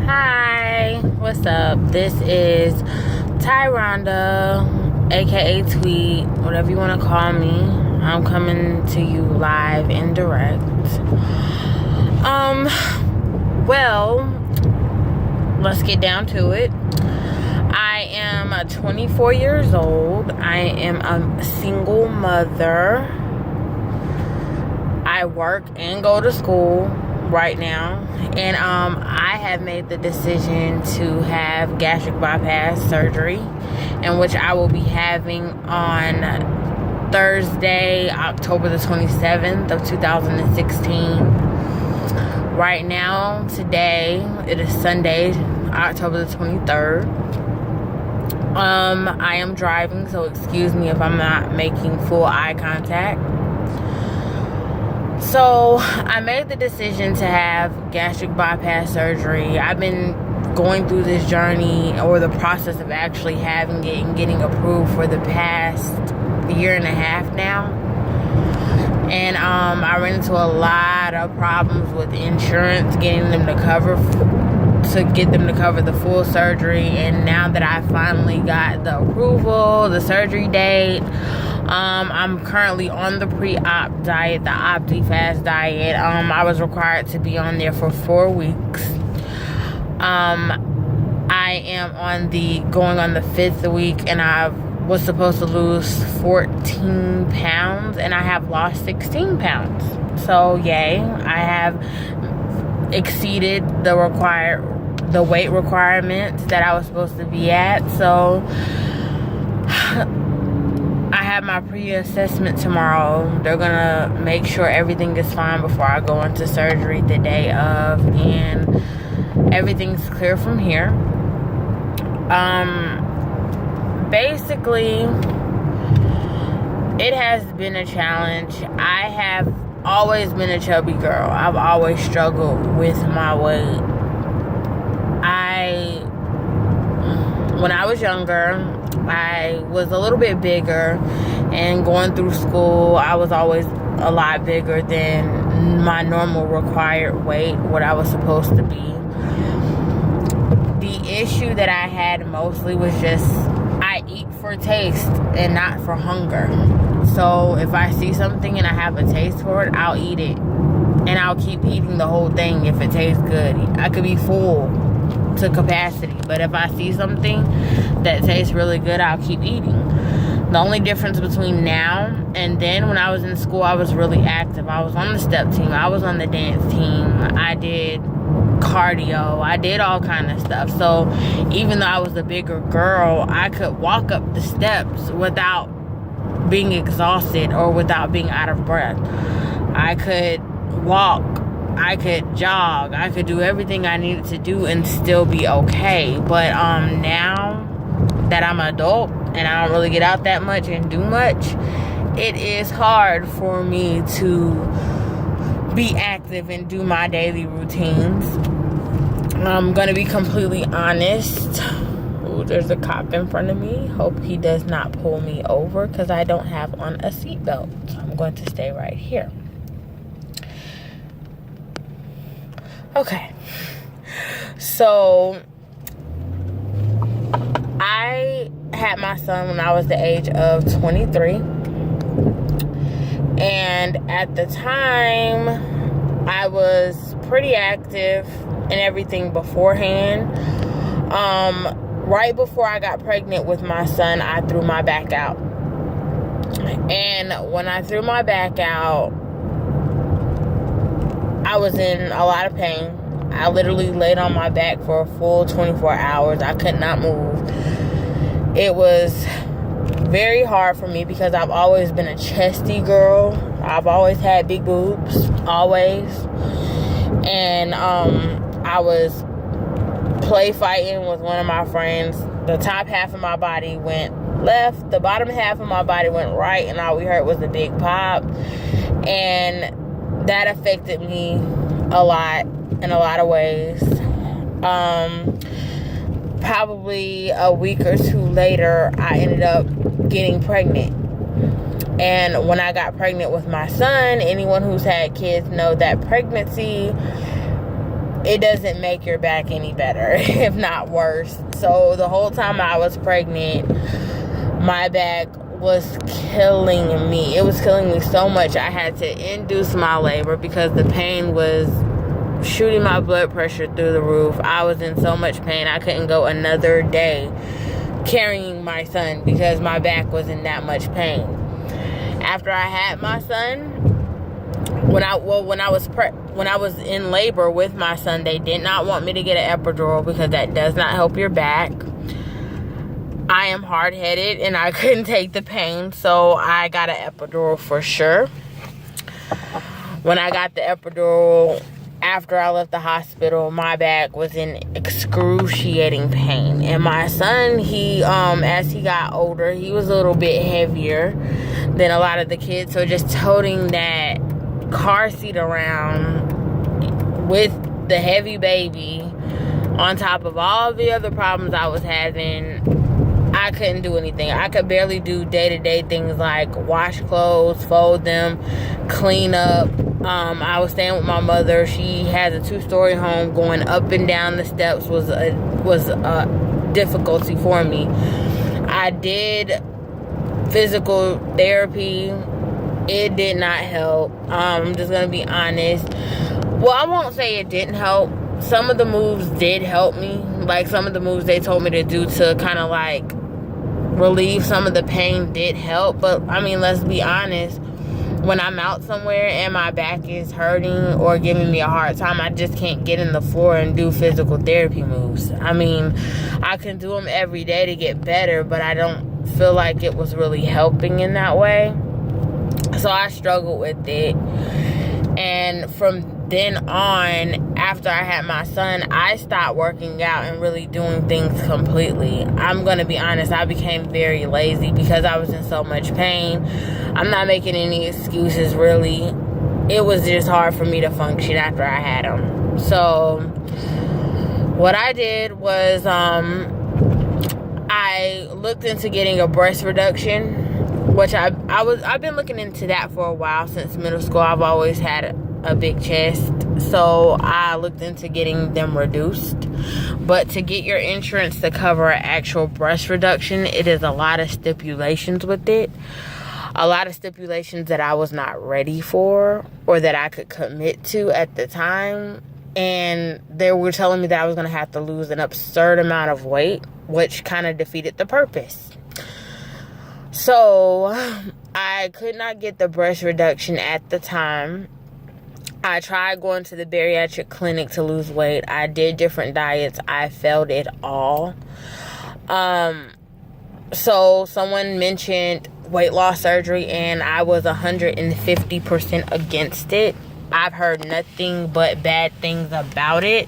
Hi, what's up? This is Tyronda, aka Tweet, whatever you want to call me. I'm coming to you live and direct. Well, let's get down to it. I am 24 years old. I am a single mother. I work and go to school right now, and I have made the decision to have gastric bypass surgery, in which I will be having on Thursday, October the 27th of 2016. Right now, today, it is Sunday, October the 23rd. I am driving, so excuse me if I'm not making full eye contact. So I made the decision to have gastric bypass surgery. I've been going through this journey, or the process of actually having it and getting approved, for the past year and a half now. And I ran into a lot of problems with insurance, getting them to cover the full surgery. And now that I finally got the approval, the surgery date, I'm currently on the pre-op diet, the OptiFast diet. I was required to be on there for 4 weeks. I am going on the 5th week, and I was supposed to lose 14 pounds, and I have lost 16 pounds. So yay, I have exceeded the weight requirements that I was supposed to be at. So I have my pre-assessment tomorrow. They're gonna make sure everything is fine before I go into surgery the day of, and everything's clear from here. Basically, it has been a challenge. I have always been a chubby girl. I've always struggled with my weight. When I was younger, I was a little bit bigger, and going through school, I was always a lot bigger than my normal required weight, what I was supposed to be. The issue that I had mostly was just, I eat for taste and not for hunger. So if I see something and I have a taste for it, I'll eat it. And I'll keep eating the whole thing if it tastes good. I could be full to capacity, but if I see something that tastes really good, I'll keep eating. The only difference between now and then, when I was in school, I was really active. I was on the step team, I was on the dance team, I did cardio, I did all kind of stuff. So even though I was a bigger girl, I could walk up the steps without being exhausted or without being out of breath. I could walk, I could jog, I could do everything I needed to do and still be okay. But now that I'm an adult and I don't really get out that much and do much, it is hard for me to be active and do my daily routines. I'm gonna be completely honest. Ooh, there's a cop in front of me. Hope he does not pull me over, because I don't have on a seatbelt. So I'm going to stay right here. Okay, so I had my son when I was the age of 23, and at the time I was pretty active and everything beforehand. Right before I got pregnant with my son, I threw my back out, and when I threw my back out, I was in a lot of pain. I literally laid on my back for a full 24 hours. I could not move. It was very hard for me because I've always been a chesty girl. I've always had big boobs, always. And I was play fighting with one of my friends. The top half of my body went left, the bottom half of my body went right, and all we heard was a big pop. And that affected me a lot, in a lot of ways. Probably a week or two later, I ended up getting pregnant. And when I got pregnant with my son, anyone who's had kids know that pregnancy it doesn't make your back any better, if not worse. So the whole time I was pregnant, my back was killing me. It was killing me so much. I had to induce my labor because the pain was shooting my blood pressure through the roof. I was in so much pain. I couldn't go another day carrying my son because my back was in that much pain. After I had my son, when I was in labor with my son, they did not want me to get an epidural because that does not help your back. I am hard-headed and I couldn't take the pain, so I got an epidural for sure. When I got the epidural, after I left the hospital, my back was in excruciating pain. And my son, he, as he got older, he was a little bit heavier than a lot of the kids. So just toting that car seat around with the heavy baby on top of all the other problems I was having, I couldn't do anything. I could barely do day-to-day things like wash clothes, fold them, clean up. I was staying with my mother. She has a 2-story home. Going up and down the steps was a difficulty for me. I did physical therapy. It did not help. I'm just gonna be honest. Well, I won't say it didn't help. Some of the moves did help me. Like some of the moves they told me to do to kind of like relieve some of the pain did help. But I mean, let's be honest. When I'm out somewhere and my back is hurting or giving me a hard time, I just can't get in the floor and do physical therapy moves. I mean, I can do them every day to get better, but I don't feel like it was really helping in that way. So I struggled with it. And from then on, after I had my son, I stopped working out and really doing things completely. I'm going to be honest, I became very lazy because I was in so much pain. I'm not making any excuses, really. It was just hard for me to function after I had him. So what I did was I looked into getting a breast reduction, which I've been looking into that for a while. Since middle school, I've always had a big chest, so I looked into getting them reduced. But to get your insurance to cover an actual breast reduction, it is a lot of stipulations with it. A lot of stipulations that I was not ready for or that I could commit to at the time. And they were telling me that I was going to have to lose an absurd amount of weight, which kind of defeated the purpose. So I could not get the breast reduction at the time. I tried going to the bariatric clinic to lose weight. I did different diets. I failed it all. So someone mentioned weight loss surgery, and I was 150% against it. I've heard nothing but bad things about it.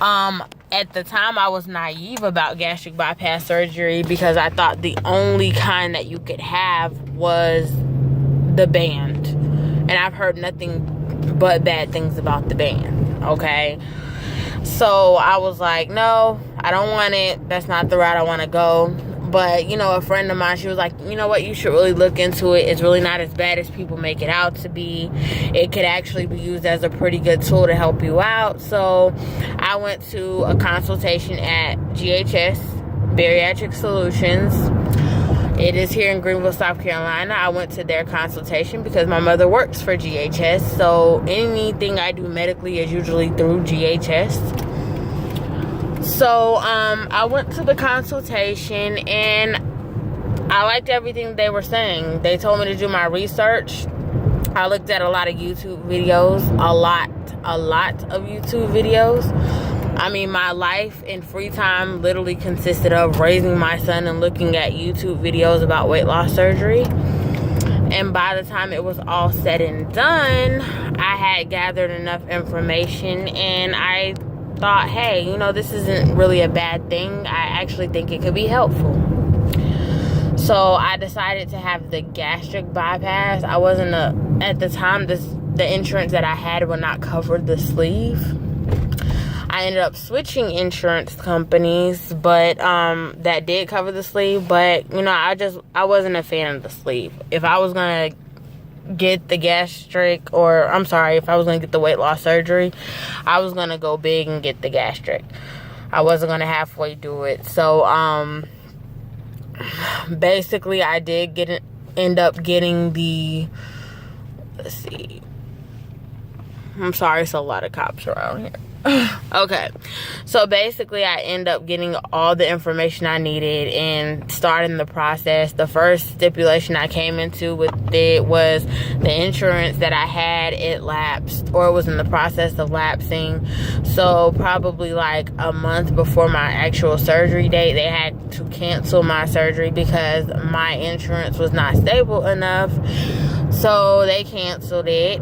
At the time, I was naive about gastric bypass surgery because I thought the only kind that you could have was the band. And I've heard nothing but bad things about the band, okay? So I was like, no, I don't want it. That's not the route I want to go. But, you know, a friend of mine, she was like, you know what, you should really look into it. It's really not as bad as people make it out to be. It could actually be used as a pretty good tool to help you out. So I went to a consultation at GHS, Bariatric Solutions. It is here in Greenville, South Carolina. I went to their consultation because my mother works for GHS. So anything I do medically is usually through GHS. So I went to the consultation and I liked everything they were saying. They told me to do my research. I looked at a lot of YouTube videos, a lot of YouTube videos. I mean, my life and free time literally consisted of raising my son and looking at YouTube videos about weight loss surgery. And by the time it was all said and done, I had gathered enough information and I thought, hey, you know, this isn't really a bad thing. I actually think it could be helpful. So I decided to have the gastric bypass. I wasn't at the time, the insurance that I had would not cover the sleeve. I ended up switching insurance companies, but that did cover the sleeve. But, you know, I wasn't a fan of the sleeve. If I was going to get the gastric, or I'm sorry, if I was gonna get the weight loss surgery, I was gonna go big and get the gastric. I wasn't gonna halfway do it. So basically I did end up getting the, let's see, I'm sorry, it's a lot of cops around here. Okay, so basically I end up getting all the information I needed and starting the process. The first stipulation I came into with it was the insurance that I had, it lapsed, or it was in the process of lapsing. So probably like a month before my actual surgery date, they had to cancel my surgery because my insurance was not stable enough. So they canceled it.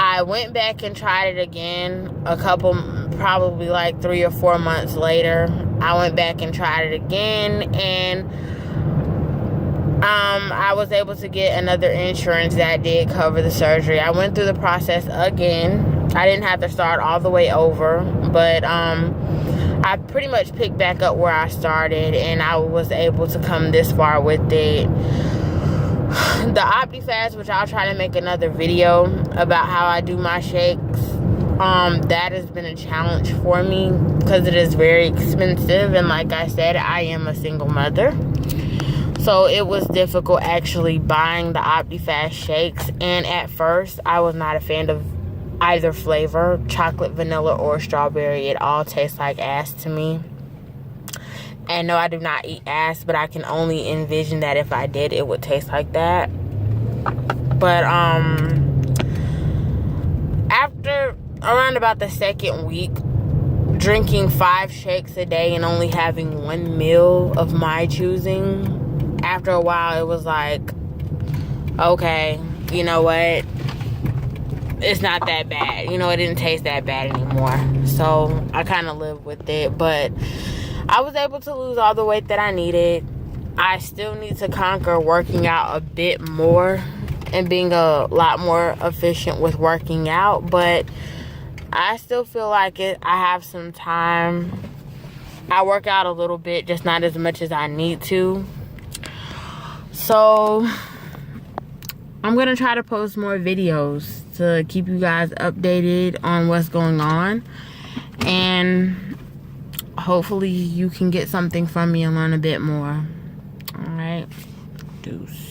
I went back and tried it again probably like 3 or 4 months later. I went back and tried it again, and I was able to get another insurance that did cover the surgery. I went through the process again. I didn't have to start all the way over, but I pretty much picked back up where I started, and I was able to come this far with it. The OptiFast, which I'll try to make another video about how I do my shakes, that has been a challenge for me because it is very expensive, and like I said, I am a single mother, so it was difficult actually buying the OptiFast shakes. And at first I was not a fan of either flavor, chocolate, vanilla, or strawberry. It all tastes like ass to me. And no, I do not eat ass, but I can only envision that if I did, it would taste like that. But after around about the second week, drinking 5 shakes a day and only having 1 meal of my choosing, after a while it was like, okay, you know what? It's not that bad. You know, it didn't taste that bad anymore. So I kind of live with it, but I was able to lose all the weight that I needed. I still need to conquer working out a bit more and being a lot more efficient with working out, but I still feel like I have some time. I work out a little bit, just not as much as I need to. So I'm gonna try to post more videos to keep you guys updated on what's going on, and hopefully you can get something from me and learn a bit more. All right, deuce.